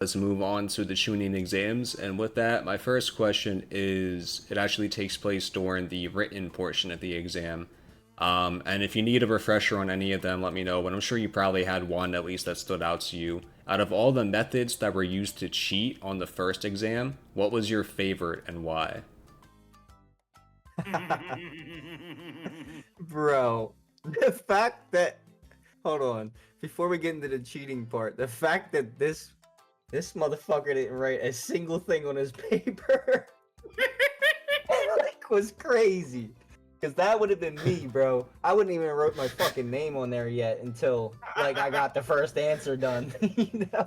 let's move on to the Chunin exams. And with that, my first question is, it actually takes place during the written portion of the exam. And if you need a refresher on any of them, let me know. But I'm sure you probably had one at least that stood out to you. Out of all the methods that were used to cheat on the first exam, what was your favorite and why? Bro, the fact that hold on, before we get into the cheating part, the fact that this motherfucker didn't write a single thing on his paper like was crazy. Cause that would have been me, bro. I wouldn't even wrote my fucking name on there yet until like I got the first answer done. You know?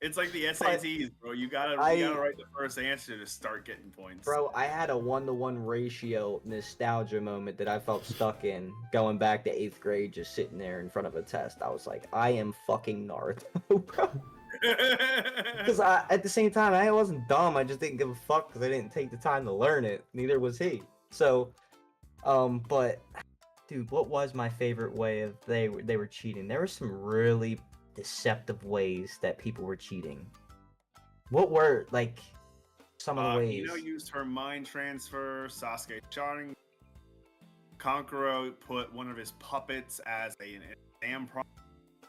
It's like the But SATs, bro. You gotta write the first answer to start getting points. bro, I had a 1-to-1 ratio nostalgia moment that I felt stuck in going back to 8th grade, just sitting there in front of a test. I was like, I am fucking Naruto, bro. Because at the same time, I wasn't dumb. I just didn't give a fuck because I didn't take the time to learn it. Neither was he. So, but dude, what was my favorite way of they were cheating? There were some really deceptive ways that people were cheating. What were like some of the ways? Hino used her mind transfer. Sasuke charting. Kankuro put one of his puppets as an exam problem.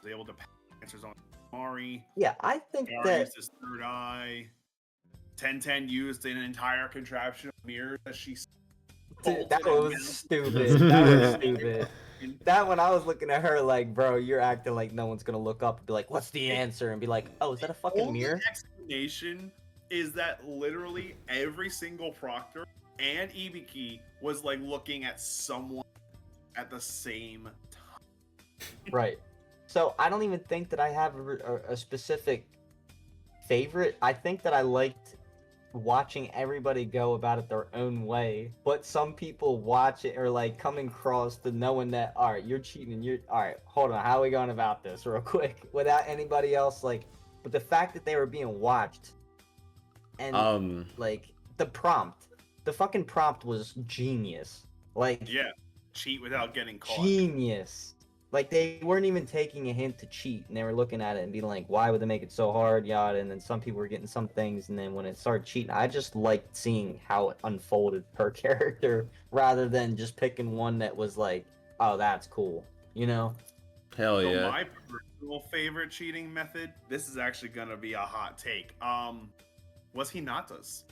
Was able to pass answers on Mari. Yeah, I think Mari that used his third eye. 1010 used an entire contraption of mirrors that she. dude, that was stupid. That was stupid. That one I was looking at her like, bro, you're acting like no one's gonna look up and be like, what's the answer? And be like, oh, is that a fucking mirror? The explanation is that literally every single proctor and Ibiki was like looking at someone at the same time. Right. So I don't even think that I have a specific favorite. I think that I liked watching everybody go about it their own way, but some people watch it or like coming across to knowing that, all right, you're cheating, you're all right, hold on, how are we going about this real quick without anybody else like, but the fact that they were being watched and like the fucking prompt was genius. Like, yeah, cheat without getting caught. Genius. Like, they weren't even taking a hint to cheat, and they were looking at it and being like, why would they make it so hard, yada, and then some people were getting some things, and then when it started cheating, I just liked seeing how it unfolded per character, rather than just picking one that was like, oh, that's cool, you know? Hell So yeah. my personal favorite cheating method, this is actually gonna be a hot take, was Hinata's.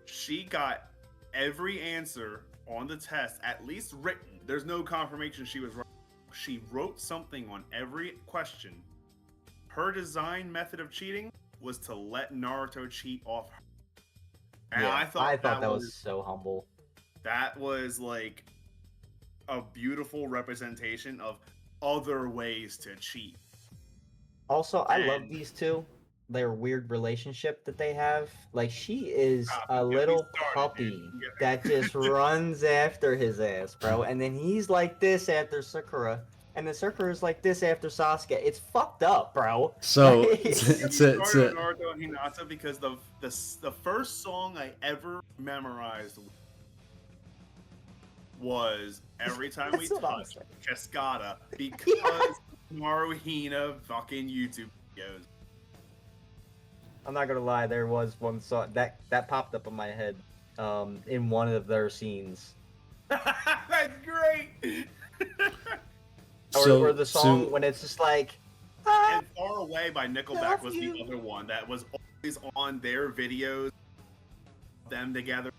She got every answer on the test, at least written. There's no confirmation she was right. She wrote something on every question. Her design method of cheating was to let Naruto cheat off her. And Yeah, I thought that was so humble. That was like a beautiful representation of other ways to cheat. Also, I love these two. Their weird relationship that they have. Like, she is a little puppy that just runs after his ass, bro. And then he's like this after Sakura. And then Sakura's like this after Sasuke. It's fucked up, bro. So it's Naruto and Hinata because the first song I ever memorized was Every Time We Touch Cascada because Maruhina fucking YouTube videos. I'm not gonna lie, there was one song that popped up in my head in one of their scenes. That's great. Or the song when it's just like and Far Away by Nickelback was the other one that was always on their videos, them together,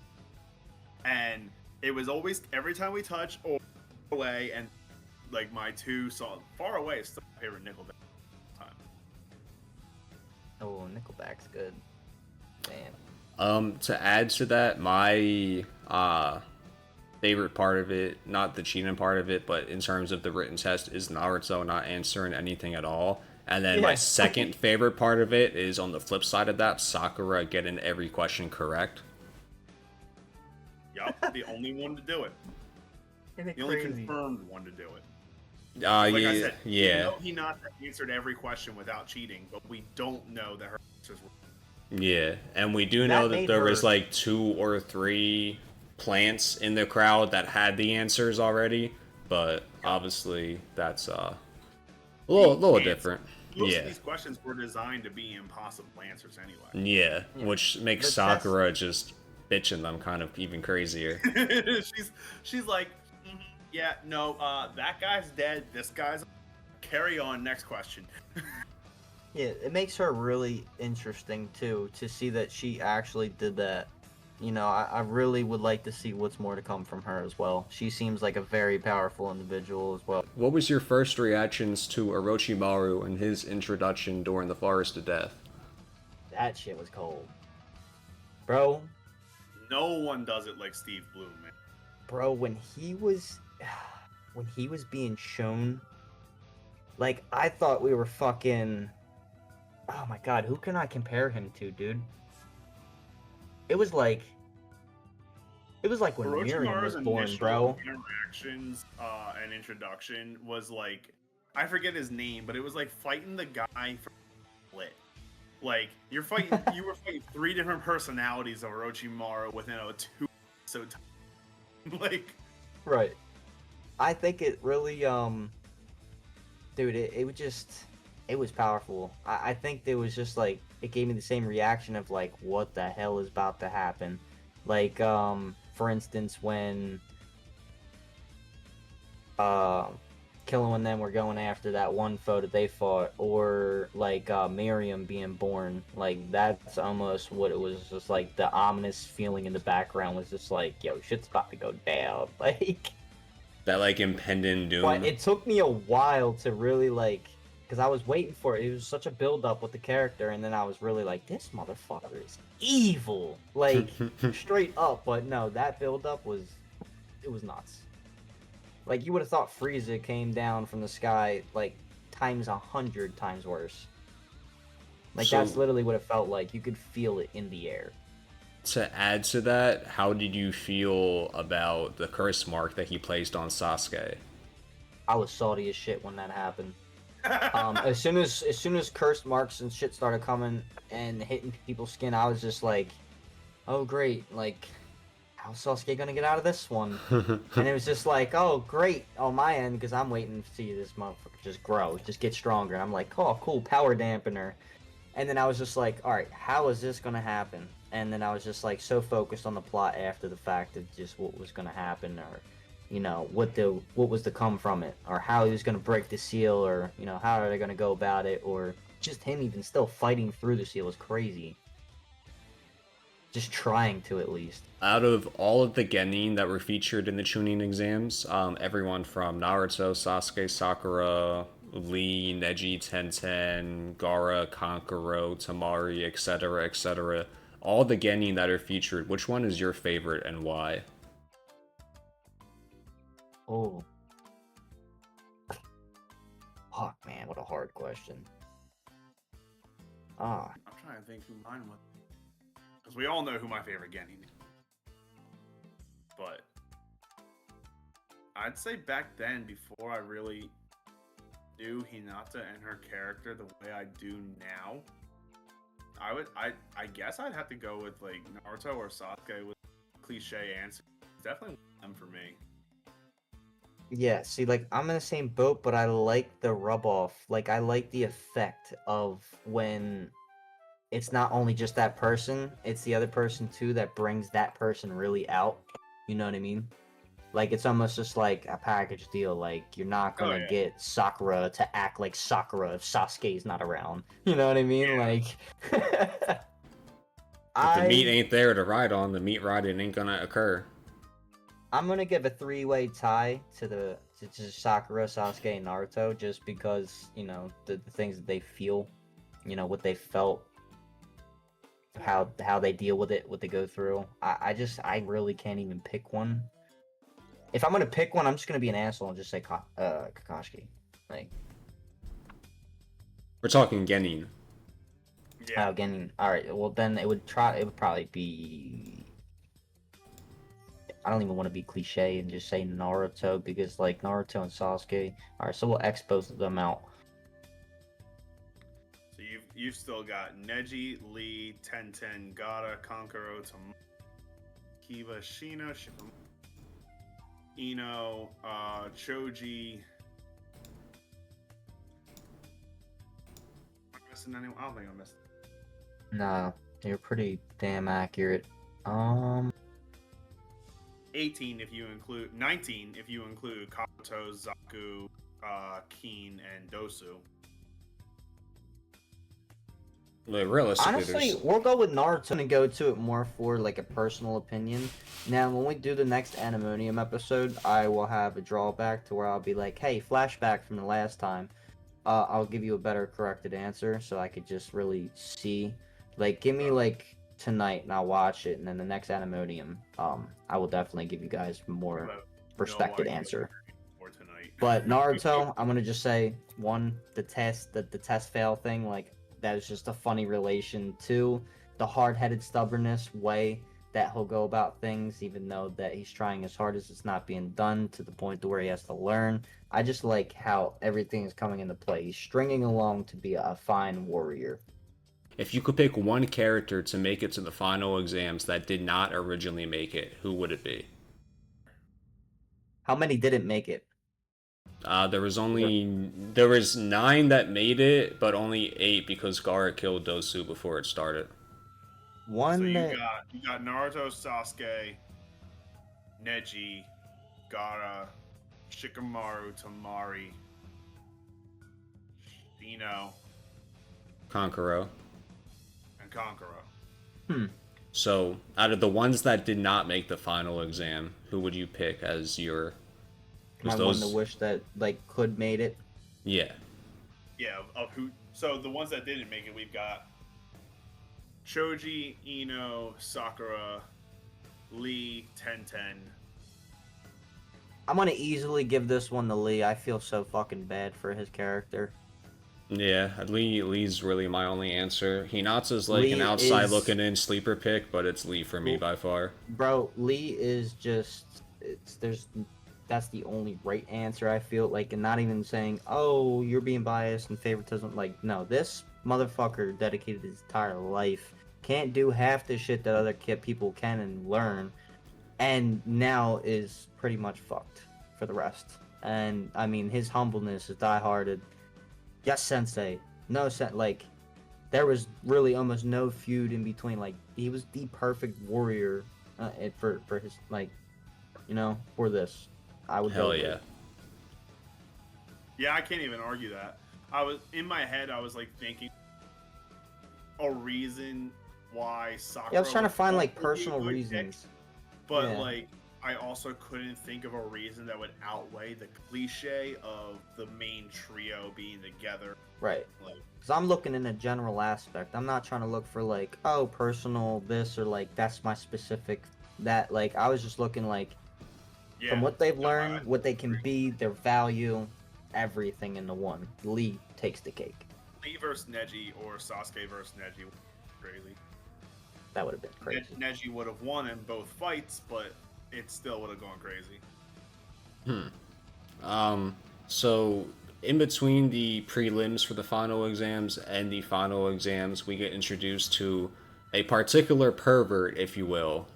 and it was always Every Time We Touch or Far Away, and like my two songs. Far Away is still my favorite Nickelback. Oh, Nickelback's good. Damn. To add to that, my favorite part of it, not the cheating part of it, but in terms of the written test, is Naruto not answering anything at all. And then my second favorite part of it is on the flip side of that, Sakura getting every question correct. Yup, the only one to do it. The only confirmed one to do it. Like I yeah, said, yeah. We know Hinata answered every question without cheating, but we don't know that her answers were. Yeah, and we do know that there was like 2 or 3 plants in the crowd that had the answers already, but obviously that's a little different. Most Yeah. of these questions were designed to be impossible answers anyway. Yeah, Yeah. which makes The Sakura just bitching them kind of even crazier. she's like, "Mhm, yeah, no, that guy's dead. This guy's carry on. Next question. Yeah, it makes her really interesting too to see that she actually did that. You know, I really would like to see what's more to come from her as well. She seems like a very powerful individual as well. What was your first reactions to Orochimaru and his introduction during the Forest of Death? That shit was cold. Bro, No one does it like Steve Blum, man. bro, when he was being shown, like, I thought we were fucking, oh my god, who can I compare him to, dude? It was like when Miriam was Orochimaru's born, initial bro. interactions and introduction was like, I forget his name, but it was like fighting the guy from Lit. Like you were fighting 3 different personalities of Orochimaru within a 2 episode time. Like, Right. I think it really, dude, it was powerful. I think there was just like, it gave me the same reaction of like, what the hell is about to happen? Like, for instance, when, Killua and them were going after that one foe that they fought, or like, Miriam being born, like, that's almost what it was, just like, the ominous feeling in the background was just like, yo, shit's about to go down, like... That like impending doom. But it took me a while to really like, because I was waiting for it. It was such a build up with the character, and then I was really like, this motherfucker is evil, like straight up. But no, that build up was, it was nuts. Like you would have thought Frieza came down from the sky like times 100 times worse. Like So- that's literally what it felt like. You could feel it in the air. To add to that, how did you feel about the curse mark that he placed on Sasuke? I was salty as shit when that happened. As soon as cursed marks and shit started coming and hitting people's skin, I was just like, oh great, like how's Sasuke gonna get out of this one? And it was just like, oh great on my end, because I'm waiting to see this motherfucker just grow, just get stronger. And I'm like, oh cool, power dampener. And then I was just like, all right, how is this gonna happen? And then I was just like so focused on the plot after the fact of just what was gonna happen, or you know what was to come from it, or how he was gonna break the seal, or you know how are they gonna go about it, or just him even still fighting through the seal was crazy. Just trying to at least. Out of all of the genin that were featured in the Chunin exams, everyone from Naruto, Sasuke, Sakura, Lee, Neji, Tenten, Gaara, Kankuro, Tamari, etc., all the genin that are featured, which one is your favorite and why? Oh, fuck, man, what a hard question. Ah, I'm trying to think who mine was, because we all know who my favorite Genin is. But I'd say back then, before I really knew Hinata and her character the way I do now, I guess I'd have to go with like Naruto or Sasuke with cliche answer. It's definitely one of them for me. yeah, see, like, I'm in the same boat, but I like the rub-off. Like, I like the effect of when it's not only just that person, it's the other person, too, that brings that person really out. You know what I mean? Like, it's almost just like a package deal. Like, you're not gonna yeah. get Sakura to act like Sakura if Sasuke's not around. You know what I mean? Yeah. Like... If the meat ain't there to ride on, the meat riding ain't gonna occur. I'm gonna give a 3-way tie to Sakura, Sasuke, and Naruto, just because you know the things that they feel, you know what they felt, how they deal with it, what they go through. I really can't even pick one. If I'm gonna pick one, I'm just gonna be an asshole and just say Kakashi. Like, We're talking genin. Yeah. again, all right. Well, then it would probably be. I don't even want to be cliche and just say Naruto, because like Naruto and Sasuke. All right, so we'll X both of them out. So you've still got Neji, Lee, Tenten, Gaara, Kankuro, Kiba, Shino, Ino, Choji, missing anyone? I don't think I'm missing. No, you're pretty damn accurate. 18 if you include 19 if you include Kabuto, Zaku, Keen, and Dosu. Like, realistically, Honestly, we'll go with Naruto and go to it more for like a personal opinion. Now, when we do the next Animonium episode, I will have a drawback to where I'll be like, hey, flashback from the last time. I'll give you a better corrected answer so I could just really see. Like, give me like tonight and I'll watch it, and then the next Animonium, I will definitely give you guys more respected answer. For tonight. But Naruto, I'm gonna just say one, the test fail thing, like that is just a funny relation. Two, the hard-headed stubbornness way that he'll go about things, even though that he's trying as hard as it's not being done to the point to where he has to learn. I just like how everything is coming into play. He's stringing along to be a fine warrior. if you could pick one character to make it to the final exams that did not originally make it, who would it be? How many didn't make it? There was 9 that made it, but only 8 because Gaara killed Dosu before it started. One So you that got Naruto, Sasuke, Neji, Gaara, Shikamaru, Tamari, Shino, Kankuro. and Kankuro. So, out of the ones that did not make the final exam, who would you pick as your... my one to wish that like could made it. Yeah. Yeah, of who? So the ones that didn't make it, we've got Choji, Ino, Sakura, Lee, Tenten. I'm gonna easily give this one to Lee. I feel so fucking bad for his character. Yeah, Lee's really my only answer. Hinata's like Lee an outside is- looking in sleeper pick, but it's Lee for me by far. Bro, Lee is just that's the only right answer, I feel like, and not even saying, oh, you're being biased and favoritism. Like, no, this motherfucker dedicated his entire life, can't do half the shit that other people can and learn, and now is pretty much fucked for the rest. And I mean, his humbleness is dieharded. Yes, sensei. No, like, there was really almost no feud in between. Like, he was the perfect warrior for his, like, you know, for this. I would Hell go yeah. with. Yeah, I can't even argue that. I was in my head. I was like thinking a reason why Sakura. Yeah, I was trying to find like probably be a personal good pick, reasons. but Yeah. like I also couldn't think of a reason that would outweigh the cliche of the main trio being together. Right. Like, Because I'm looking in a general aspect. I'm not trying to look for like, oh, personal this or like that's my specific that. Like, I was just looking like yeah, from what they've no, learned, what they can be, their value, everything into one. Lee takes the cake. Lee versus Neji or Sasuke versus Neji, would be crazy. That would have been crazy. Neji would have won in both fights, but it still would have gone crazy. So in between the prelims for the final exams and the final exams, we get introduced to a particular pervert, if you will.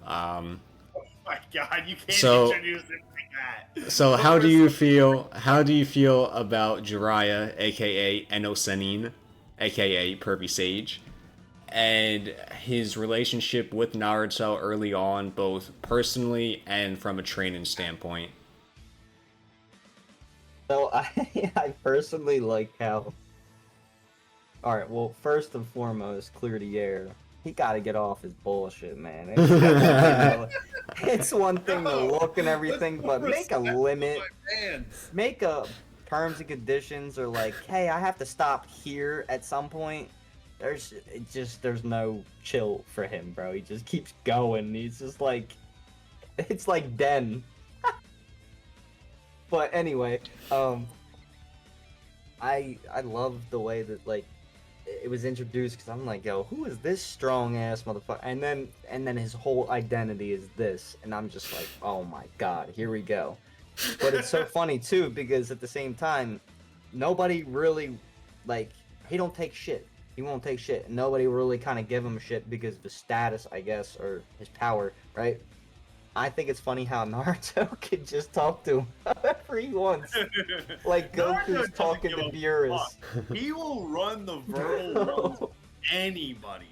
My God, you can't So- introduce it like that. So how do you feel? How do you feel about Jiraiya, aka Enosenin, aka Pervy Sage, and his relationship with Naruto early on, both personally and from a training standpoint? So I personally like how. All right. Well, first and foremost, clear the air. He got to get off his bullshit, man. It's one thing to look and everything, but make a limit. Make a terms and conditions, or like, hey, I have to stop here at some point. There's no chill for him, bro. He just keeps going. He's just like, it's like Den. But anyway, I love the way that like it was introduced, because I'm like, yo, who is this strong ass motherfucker? And then his whole identity is this, and I'm just like, oh my god, here we go. But it's so funny too, because at the same time, nobody really like, he don't take shit. He won't take shit. Nobody really kind of give him shit because of his status, I guess, or his power, right? I think it's funny how Naruto could just talk to him whatever he wants. Like Naruto Goku's doesn't talking give to a Beerus. fuck. He will run the verbal ones with anybody.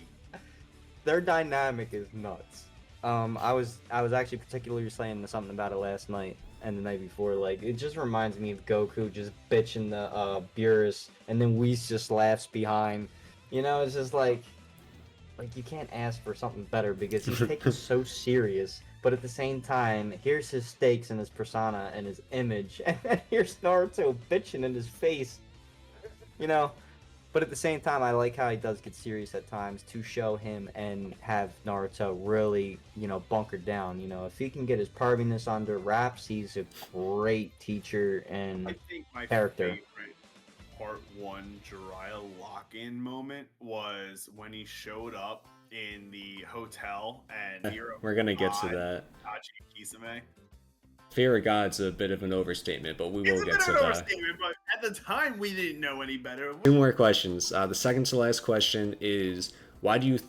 Their dynamic is nuts. I was actually particularly saying something about it last night and the night before. Like, it just reminds me of Goku just bitching the Beerus, and then Whis just laughs behind. You know, it's just like you can't ask for something better because he's taken so serious. But at the same time, here's his stakes and his persona and his image, and then here's Naruto bitching in his face. You know. But at the same time, I like how he does get serious at times to show him and have Naruto really, bunkered down. You know, if he can get his perviness under wraps, he's a great teacher and I think my character. favorite part 1 Jiraiya lock-in moment was when he showed up in the hotel and Hiro We're gonna get to that. Tachi Kisame. Fear of God's a bit of an overstatement, but we will get to that. Overstatement, but at the time we didn't know any better. Two more questions. The second to last question is why do you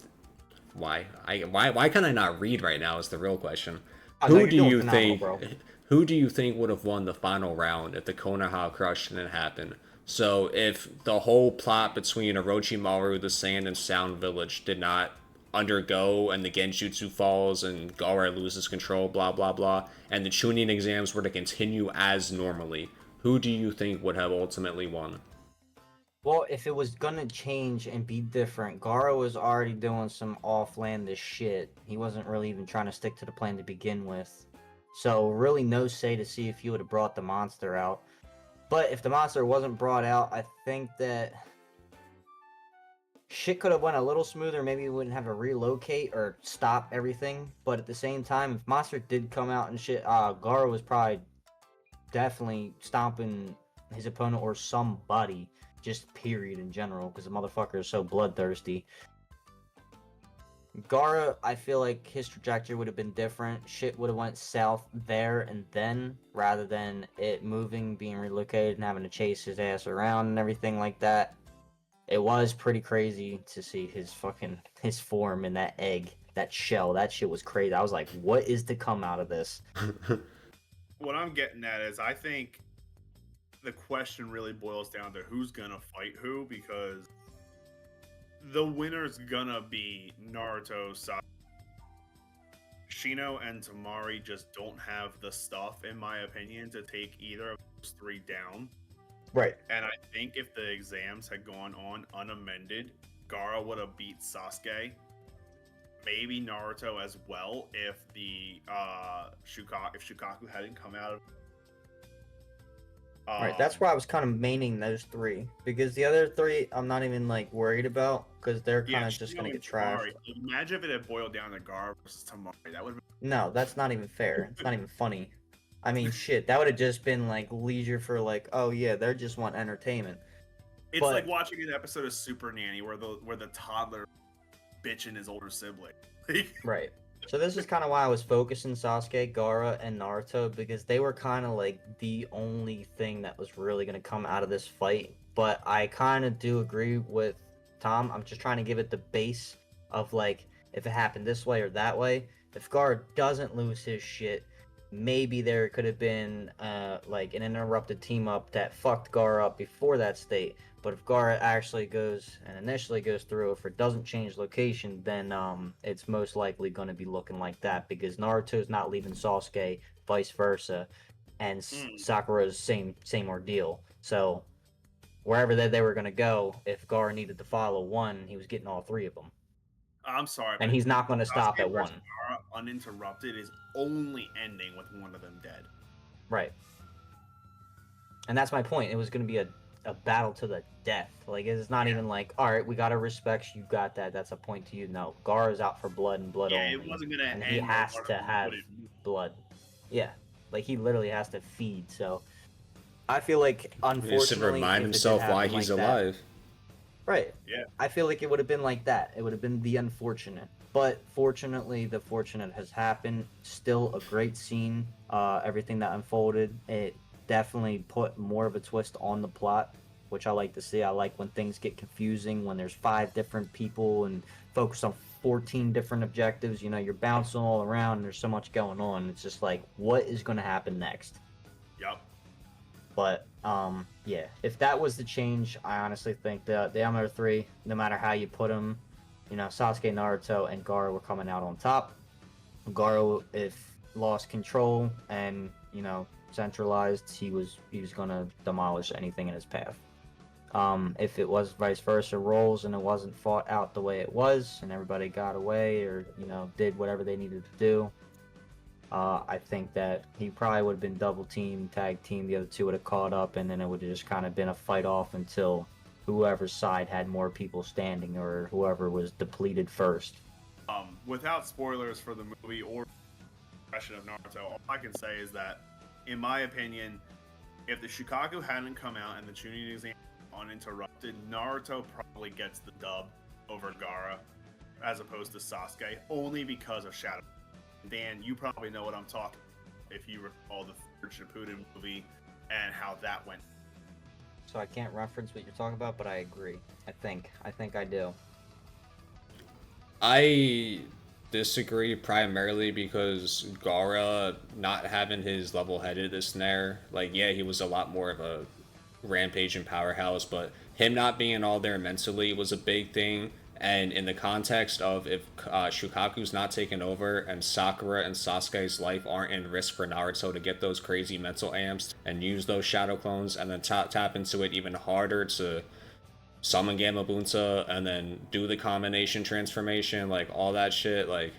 why can I not read right now is the real question. Who do you think would have won the final round if the Konoha crush didn't happen? So if the whole plot between Orochimaru, the Sand and Sound Village did not undergo and the Genjutsu falls and Gaara loses control, blah blah blah, and the Chunin exams were to continue as normally, who do you think would have ultimately won? Well, if it was gonna change and be different, Gaara was already doing some offlandish shit. He wasn't really even trying to stick to the plan to begin with. So really no say to see if he would have brought the monster out. But if the monster wasn't brought out, I think that shit could have went a little smoother. Maybe we wouldn't have to relocate or stop everything. But at the same time, if monster did come out and shit, Gaara was probably definitely stomping his opponent or somebody, just period in general, because the motherfucker is so bloodthirsty. Gaara, I feel like his trajectory would have been different. Shit would have went south there and then, rather than it moving, being relocated, and having to chase his ass around and everything like that. It was pretty crazy to see his form in that egg, that shell. That shit was crazy. I was like, what is to come out of this? What I'm getting at is I think the question really boils down to who's gonna fight who, because the winner's gonna be Naruto, Sasuke. Shino and Tamari just don't have the stuff, in my opinion, to take either of those 3 down. Right. And I think if the exams had gone on unamended, Gaara would have beat Sasuke. Maybe Naruto as well if the Shukaku hadn't come out of. Right, that's why I was kind of maining those 3, because the other 3 I'm not even worried about, because they're kind of just gonna get trashed. Imagine if it had boiled down to Gaara versus Tamari. That would have been... No, that's not even fair. It's not even funny. I mean, shit, that would have just been leisure for oh yeah, they just want entertainment. It's like watching an episode of Super Nanny where the toddler bitching his older sibling. Right. So this is kind of why I was focusing Sasuke, Gaara, and Naruto, because they were kind of the only thing that was really going to come out of this fight. But I kind of do agree with Tom. I'm just trying to give it the base of if it happened this way or that way. If Gaara doesn't lose his shit, maybe there could have been an interrupted team up that fucked Gaara up before that state. But if Gaara actually initially goes through, if it doesn't change location, then it's most likely going to be looking like that, because Naruto's not leaving Sasuke, vice versa, and Sakura's same ordeal. So wherever they were going to go, if Gaara needed to follow one, he was getting all 3 of them. I'm sorry, and he's not going to stop at one. Gaara uninterrupted is only ending with one of them dead. Right. And that's my point. It was going to be a battle to the death. It's not even all right, we got to respect you, got that. That's a point to you. No, Gaara's out for blood and blood only. It wasn't going to end. And he has to have blood. Yeah. He literally has to feed. So I feel unfortunately, he should remind himself why he's alive. Right. Yeah. I feel it would have been like that. It would have been the unfortunate. But fortunately, the fortunate has happened. Still a great scene. Everything that unfolded, it definitely put more of a twist on the plot, which I like to see. I like when things get confusing, when there's 5 different people and focus on 14 different objectives. You're bouncing all around and there's so much going on. It's just what is going to happen next? Yep. But yeah, if that was the change, I honestly think the other three, no matter how you put them, Sasuke, Naruto, and Gaara were coming out on top. Gaara, if lost control and centralized, he was gonna demolish anything in his path. If it was vice versa roles and it wasn't fought out the way it was, and everybody got away or did whatever they needed to do, I think that he probably would have been double team, tag team. The other two would have caught up, and then it would have just kind of been a fight off until whoever's side had more people standing or whoever was depleted first. Without spoilers for the movie or impression of Naruto, all I can say is that, in my opinion, if the Shukaku hadn't come out and the Chunin exam uninterrupted, Naruto probably gets the dub over Gaara as opposed to Sasuke, only because of Shadow. Dan, you probably know what I'm talking about if you recall the third Shippuden movie and how that went. So I can't reference what you're talking about, but I agree. I think I do. I disagree primarily because Gaara not having his level-headedness there, like, yeah, he was a lot more of a rampage and powerhouse, but him not being all there mentally was a big thing. And in the context of if Shukaku's not taken over and Sakura and Sasuke's life aren't in risk for Naruto to get those crazy mental amps and use those shadow clones and then tap into it even harder to summon Gamma Bunta and then do the combination transformation, like all that shit, like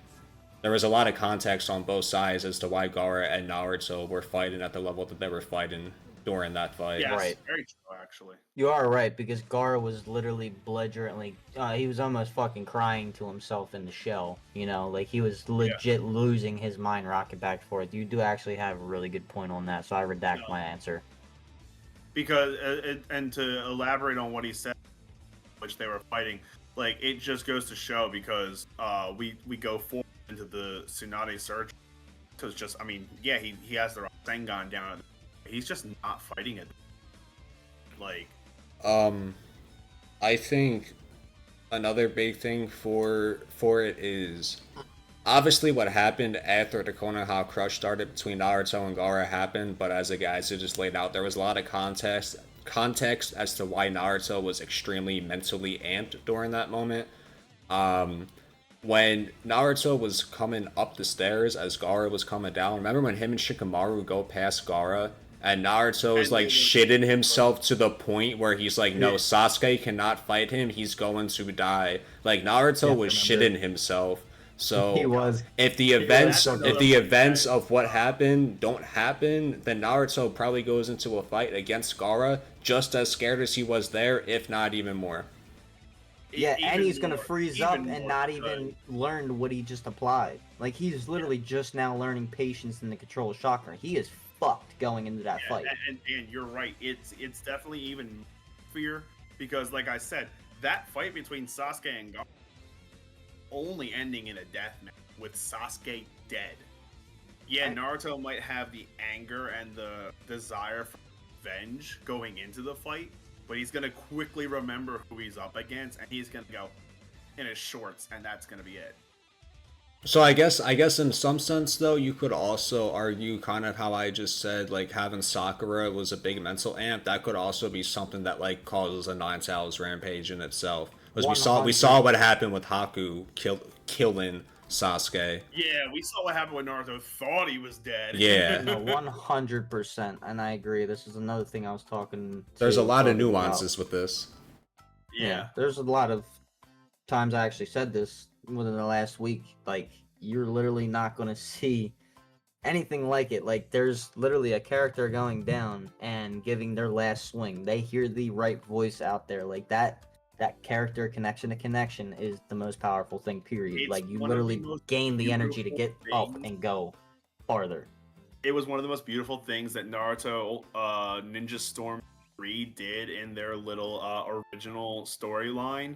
there was a lot of context on both sides as to why Gaara and Naruto were fighting at the level that they were fighting during that fight. Yes, Right. very true, actually. You are right, because Gaara was literally belligerently, he was almost fucking crying to himself in the shell, like he was legit losing his mind rocking back and forth. You do actually have a really good point on that, so I redact my answer. Because, and to elaborate on what he said, which they were fighting, like, it just goes to show, because we go forward into the Tsunade Surge, because just, I mean, yeah, he has the Rasengan down, he's just not fighting it. Like, I think another big thing for it is obviously what happened after the Konoha crush started between Naruto and Gaara happened, but as the guys had just laid out, there was a lot of context as to why Naruto was extremely mentally amped during that moment. When Naruto was coming up the stairs as Gaara was coming down, remember when him and Shikamaru go past Gaara and Naruto is like shitting himself to the point where he's like, no, Sasuke cannot fight him, he's going to die. Like, Naruto was shitting himself. So He was. if the events of what happened don't happen, then Naruto probably goes into a fight against Gaara just as scared as he was there, if not even more. Yeah, even and he's gonna more- freeze even up more and not good. even learn what he just applied. Like, he's literally just now learning patience and the control of chakra. He is fucked going into that fight. And you're right. It's definitely even fear, because, like I said, that fight between Sasuke and Gaara only ending in a death match with Sasuke dead. Yeah, Naruto might have the anger and the desire for revenge going into the fight, but he's gonna quickly remember who he's up against, and he's gonna go in his shorts, and that's gonna be it. So I guess in some sense though, you could also argue kind of how I just said, like having Sakura was a big mental amp. That could also be something that like causes a Nine Tails rampage in itself. Because we saw what happened with Haku killing Sasuke. Yeah, we saw what happened when Naruto thought he was dead. Yeah. No, 100%, and I agree. This is another thing I was talking. There's a lot of about. nuances with this. Yeah. There's a lot of times I actually said this within the last week. Like, you're literally not gonna see anything like it. Like, there's literally a character going down and giving their last swing. They hear the right voice out there. Like, that character connection to connection is the most powerful thing, period. It's like, you one of the literally most gain the energy to get beautiful up things. and go farther. It was one of the most beautiful things that Naruto Ninja Storm 3 did in their little original storyline.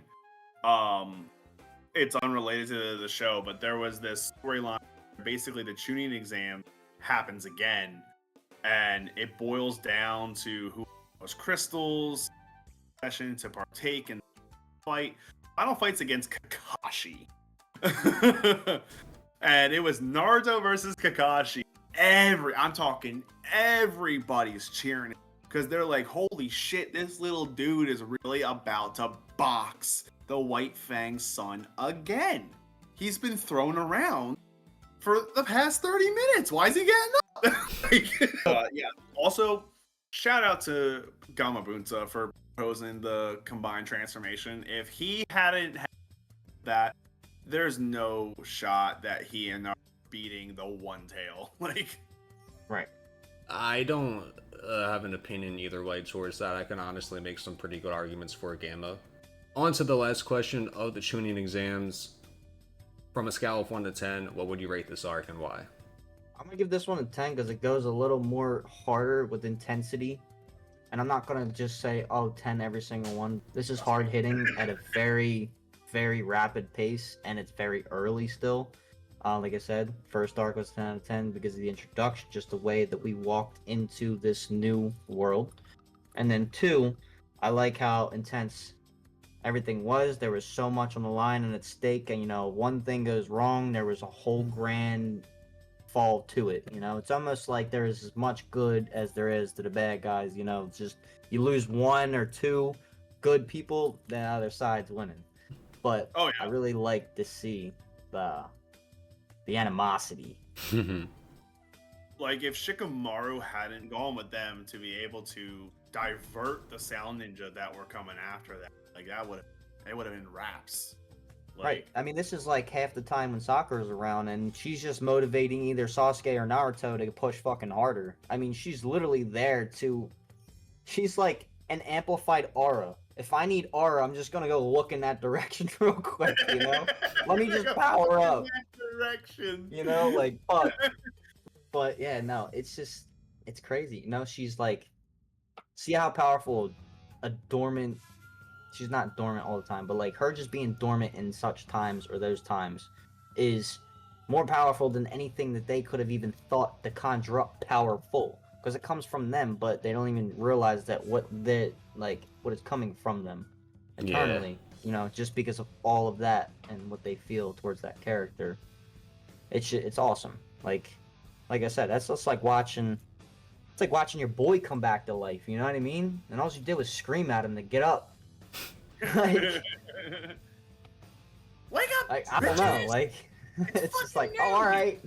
It's unrelated to the show, but there was this storyline. Basically, the Chunin exam happens again, and it boils down to who was crystals session to partake in the fight. Final fight's against Kakashi. And it was Naruto versus Kakashi. I'm talking everybody's cheering because they're like, holy shit, this little dude is really about to box the White Fang's son again. He's been thrown around for the past 30 minutes. Why is he getting up? Yeah. Also, shout out to Gamabunta for proposing the combined transformation. If he hadn't had that, there's no shot that he and are beating the One Tail. Right. I don't have an opinion either way towards that. I can honestly make some pretty good arguments for Gamma. On to the last question of the Chunin exams. From a scale of 1 to 10, what would you rate this arc and why? I'm gonna give this one a 10 because it goes a little more harder with intensity. And I'm not gonna just say, oh, 10 every single one. This is hard hitting at a very, very rapid pace, and it's very early still. Like I said, first arc was 10 out of 10 because of the introduction, just the way that we walked into this new world. And then 2, I like how intense everything was. There was so much on the line and at stake, and one thing goes wrong, there was a whole grand fall to it. It's almost like there is as much good as there is to the bad guys. It's just you lose 1 or 2 good people, the other side's winning. But I really like to see the animosity. Like, if Shikamaru hadn't gone with them to be able to divert the Sound Ninja that were coming after that, like, it would have been raps. Right. I mean, this is like half the time when Sakura's around, and she's just motivating either Sasuke or Naruto to push fucking harder. I mean, she's literally there to... She's like an amplified aura. If I need aura, I'm just gonna go look in that direction real quick, Let me just power up. Direction. Like, fuck. But yeah, no, it's crazy. She's like... See how powerful a dormant... She's not dormant all the time, but like her just being dormant in such times or those times is more powerful than anything that they could have even thought to conjure up powerful, because it comes from them, but they don't even realize that what is coming from them internally. Just because of all of that and what they feel towards that character. It's awesome. Like I said, that's just like watching. It's like watching your boy come back to life. You know what I mean? And all you did was scream at him to get up. Like, wake up! I don't know. Like, it's just like, oh, all right.